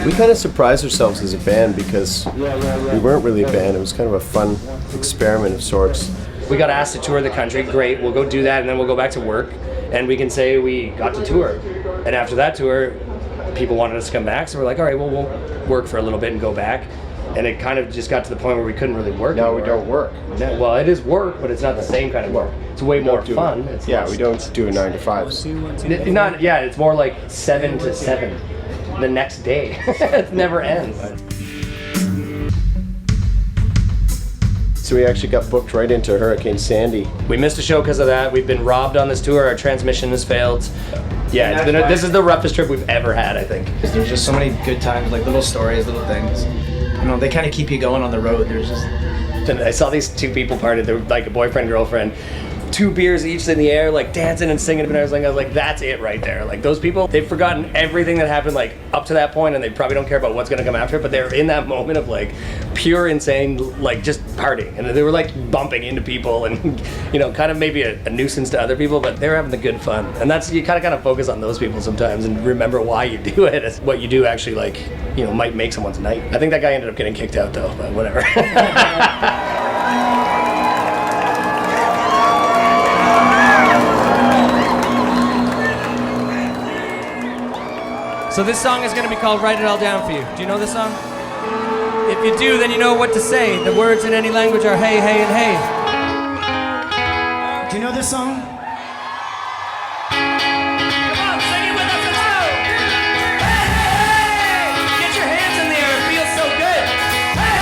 We kind of surprised ourselves as a band because we weren't really a band. It was kind of a fun experiment of sorts. We got asked to tour the country, great, we'll go do that and then we'll go back to work and we can say we got to tour. And after that tour, people wanted us to come back, so we're like, all right, well, we'll work for a little bit and go back. And it kind of just got to the point where we couldn't really work Now anymore. we don't work. No, well, it is work, but it's not the same kind of work. It's way more fun. It's we don't do a 9 to 5. Not, yeah, it's more like 7 to 7 the next day. It never ends. So we actually got booked right into Hurricane Sandy. We missed a show because of that. We've been robbed on this tour. Our transmission has failed. Yeah, this is the roughest trip we've ever had, I think. There's just so many good times, like little stories, little things. You know, they kind of keep you going on the road. There's just... I saw these two people party. They were like a boyfriend, girlfriend. 2 beers each in the air, like dancing and singing. And I was like, that's it right there. Like those people, they've forgotten everything that happened like up to that point, and they probably don't care about what's gonna come after it, but they're in that moment of like pure insane, like just partying. And they were like bumping into people and, you know, kind of maybe a nuisance to other people, but they were having the good fun. And that's, you kind of focus on those people sometimes and remember why you do it. It's what you do actually, like, you know, might make someone's night. I think that guy ended up getting kicked out though, but whatever. So this song is going to be called Write It All Down For You. Do you know this song? If you do, then you know what to say. The words in any language are hey, hey, and hey. Do you know this song? Come on, sing it with us, let's go! Hey, hey, hey! Get your hands in the air, it feels so good. Hey,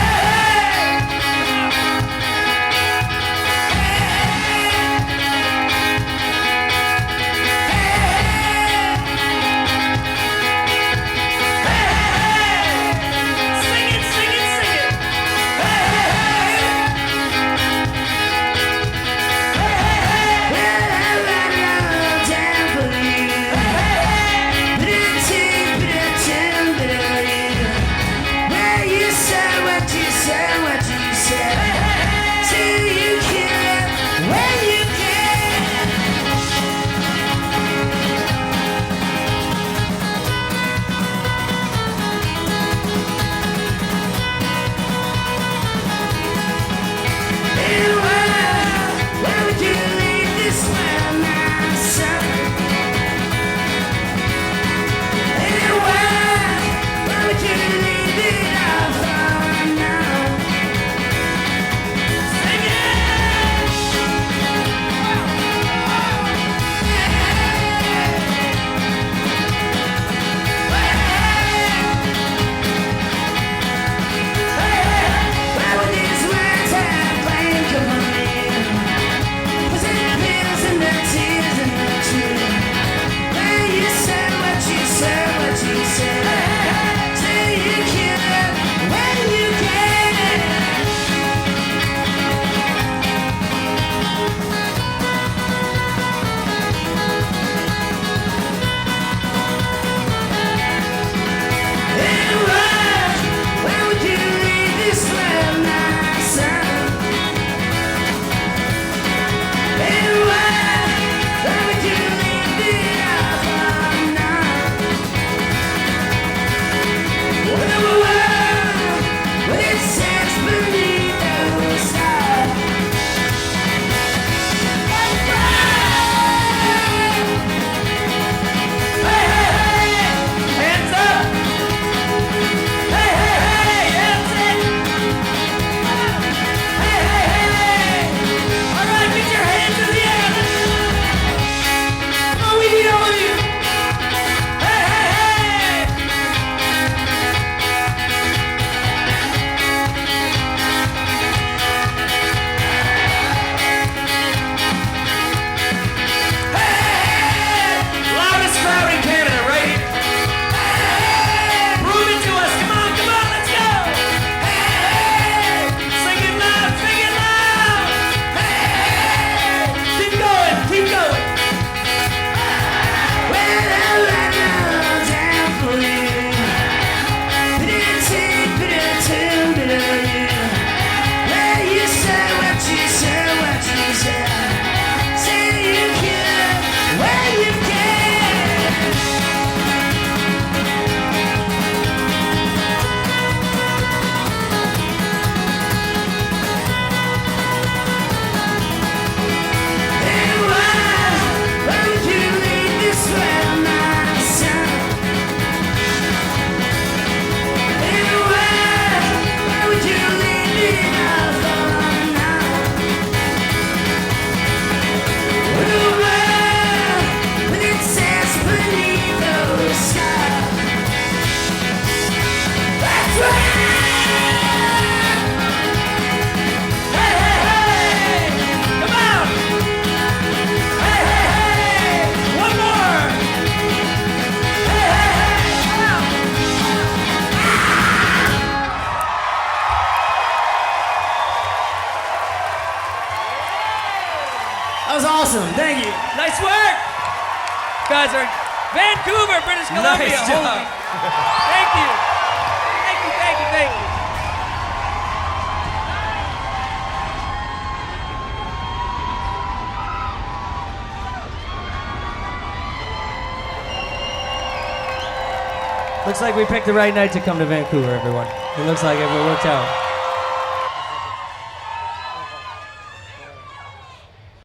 That was awesome. Thank you. Nice work. Guys are Vancouver, British Columbia. Nice job. Holy. Thank you. Thank you, thank you, thank you. Looks like we picked the right night to come to Vancouver, everyone. It looks like it worked out.